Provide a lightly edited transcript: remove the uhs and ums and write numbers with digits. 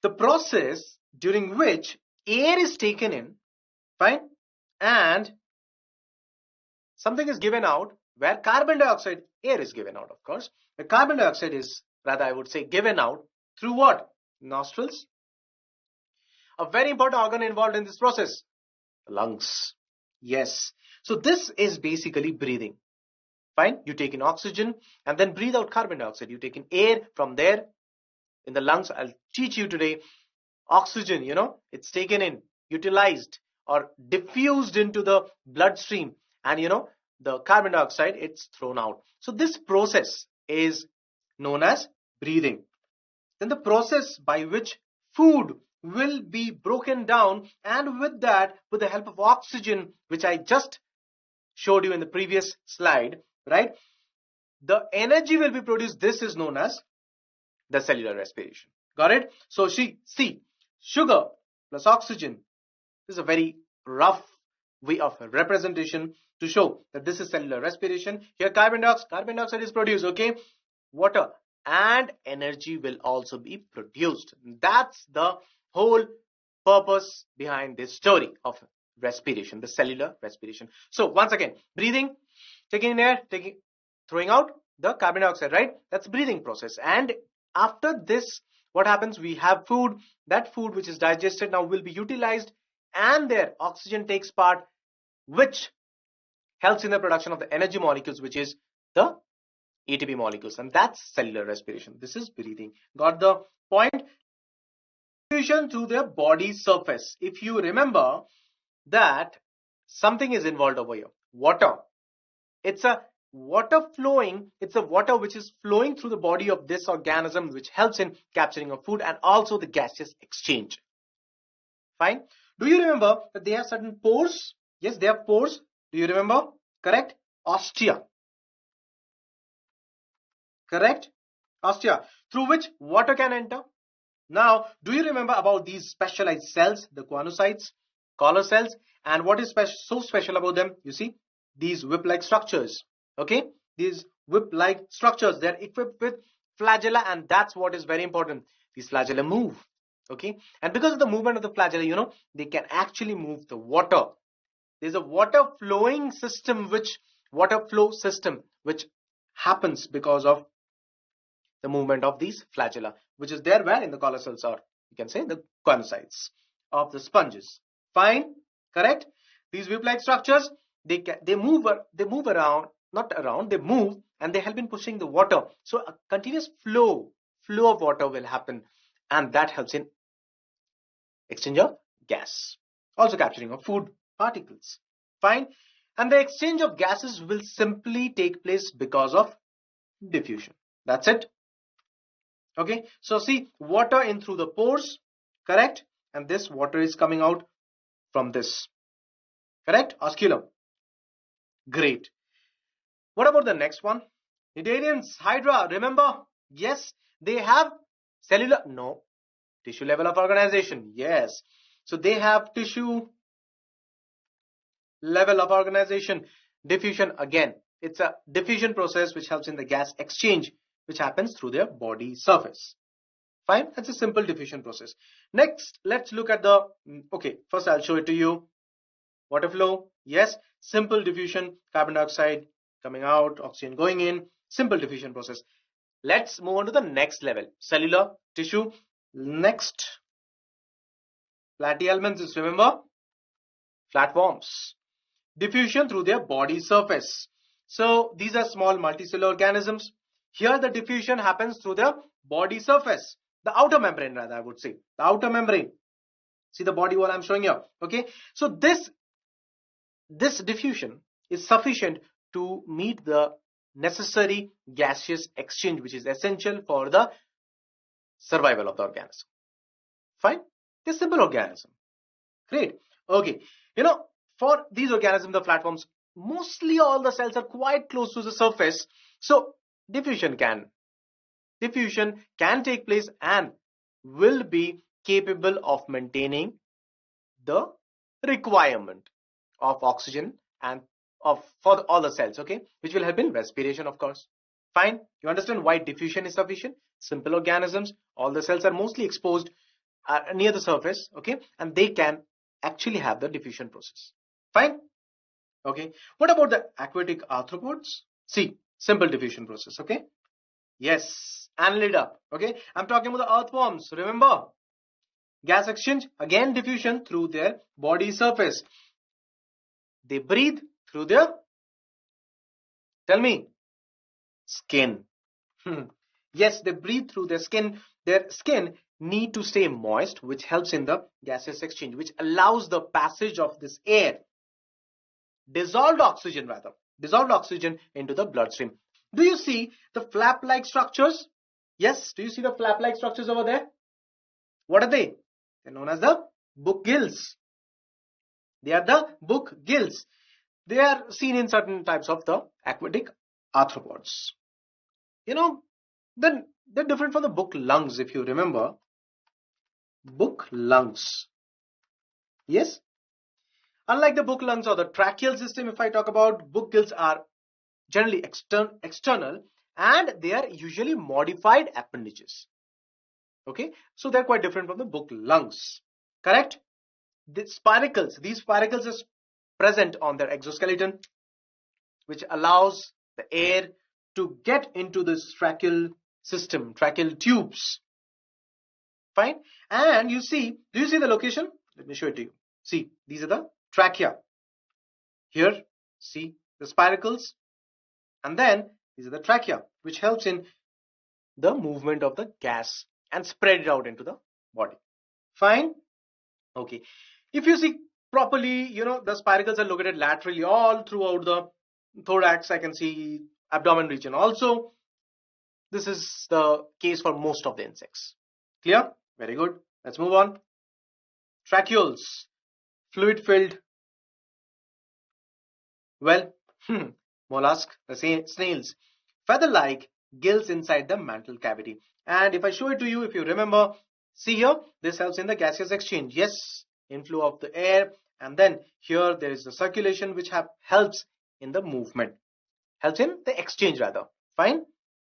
The process during which air is taken in, fine, and something is given out, where carbon dioxide, air is given out, of course. The carbon dioxide is, rather I would say, given out through what? Nostrils. A very important organ involved in this process, lungs. Yes. So this is basically breathing. Fine. You take in oxygen and then breathe out carbon dioxide. You take in air from there in the lungs. I'll teach you today. Oxygen, it's taken in, utilized or diffused into the bloodstream, and the carbon dioxide, it's thrown out. So this process is known as breathing. Then the process by which food will be broken down, and with that, with the help of oxygen, which I just showed you in the previous slide, right? The energy will be produced. This is known as the cellular respiration. Got it? So see, sugar plus oxygen. This is a very rough way of representation to show that this is cellular respiration. Here carbon dioxide is produced, okay? Water and energy will also be produced. That's the whole purpose behind this story of respiration, the cellular respiration. So once again, breathing, taking in air, throwing out the carbon dioxide, right? That's breathing process. And after this, what happens? We have food. That food which is digested now will be utilized, and there oxygen takes part, which helps in the production of the energy molecules, which is the ATP molecules, and that's cellular respiration. This is breathing. Got the point? Diffusion through the body surface. If you remember that something is involved over here, water. It's a water flowing. It's a water which is flowing through the body of this organism, which helps in capturing of food and also the gaseous exchange. Fine. Do you remember that they have certain pores? Yes, they have pores. Do you remember? Correct? Ostia. Correct? Ostia, through which water can enter. Now, do you remember about these specialized cells, the choanocytes, collar cells, and what is so special about them? You see, these whip-like structures, okay? These whip-like structures, they're equipped with flagella, and that's what is very important. These flagella move, okay? And because of the movement of the flagella, they can actually move the water. There's a water flow system which happens because of the movement of these flagella, which is there where in the collar cells, or you can say the choanocytes of the sponges. Fine, correct? These whip-like structures, they move around, not around, they move, and they help in pushing the water. So a continuous flow of water will happen, and that helps in exchange of gas, also capturing of food particles. Fine, and the exchange of gases will simply take place because of diffusion. That's it. Okay, so see, water in through the pores, correct? And this water is coming out from this, correct? Osculum. Great. What about the next one? Cnidarians, Hydra, remember? Yes, they have cellular, no, tissue level of organization. Yes, so they have tissue level of organization. Diffusion, again, it's a diffusion process which helps in the gas exchange, which happens through their body surface. Fine, that's a simple diffusion process. Next, let's look at the, okay, first I'll show it to you. Water flow, yes, simple diffusion, carbon dioxide coming out, oxygen going in, simple diffusion process. Let's move on to the next level, cellular tissue. Next, platyhelminths, remember, flatworms. Diffusion through their body surface. So these are small multicellular organisms. Here the diffusion happens through the body surface, the outer membrane, rather I would say, the outer membrane. See the body wall I'm showing here. Okay, so this diffusion is sufficient to meet the necessary gaseous exchange, which is essential for the survival of the organism. Fine, it's a simple organism. Great. Okay, for these organisms, the flatworms, mostly all the cells are quite close to the surface, so diffusion can take place and will be capable of maintaining the requirement of oxygen and for all the cells, okay, which will help in respiration, of course. Fine, you understand why diffusion is sufficient? Simple organisms, all the cells are mostly exposed, near the surface, okay, and they can actually have the diffusion process. Fine. Okay, what about the aquatic arthropods? See, simple diffusion process. Okay, yes, annelida. Okay, I'm talking about the earthworms. Remember, gas exchange, again diffusion through their body surface. They breathe through their, tell me, skin. Yes, they breathe through their skin. Their skin need to stay moist, which helps in the gaseous exchange, which allows the passage of this air, dissolved oxygen into the bloodstream. Do you see the flap-like structures? Yes, do you see the flap-like structures over there? What are they? They're known as the book gills. They are the book gills. They are seen in certain types of the aquatic arthropods. You know, then they're different from the book lungs, if you remember. Book lungs. Yes? Unlike the book lungs or the tracheal system, if I talk about, book gills are generally external and they are usually modified appendages. Okay, so they're quite different from the book lungs. Correct? These spiracles is present on their exoskeleton, which allows the air to get into this tracheal system, tracheal tubes. Fine. And you see, do you see the location? Let me show it to you. See, these are the trachea. Here, see the spiracles. And then these are the trachea, which helps in the movement of the gas and spread it out into the body. Fine. Okay. If you see properly, you know, the spiracles are located laterally all throughout the thorax. I can see abdomen region also. This is the case for most of the insects. Clear? Very good. Let's move on. Tracheoles, fluid filled, well, mollusk, the snails, feather-like gills inside the mantle cavity. And if I show it to you, if you remember, see here, this helps in the gaseous exchange. Yes, inflow of the air, and then here there is the circulation which helps in the movement, helps in the exchange rather. Fine.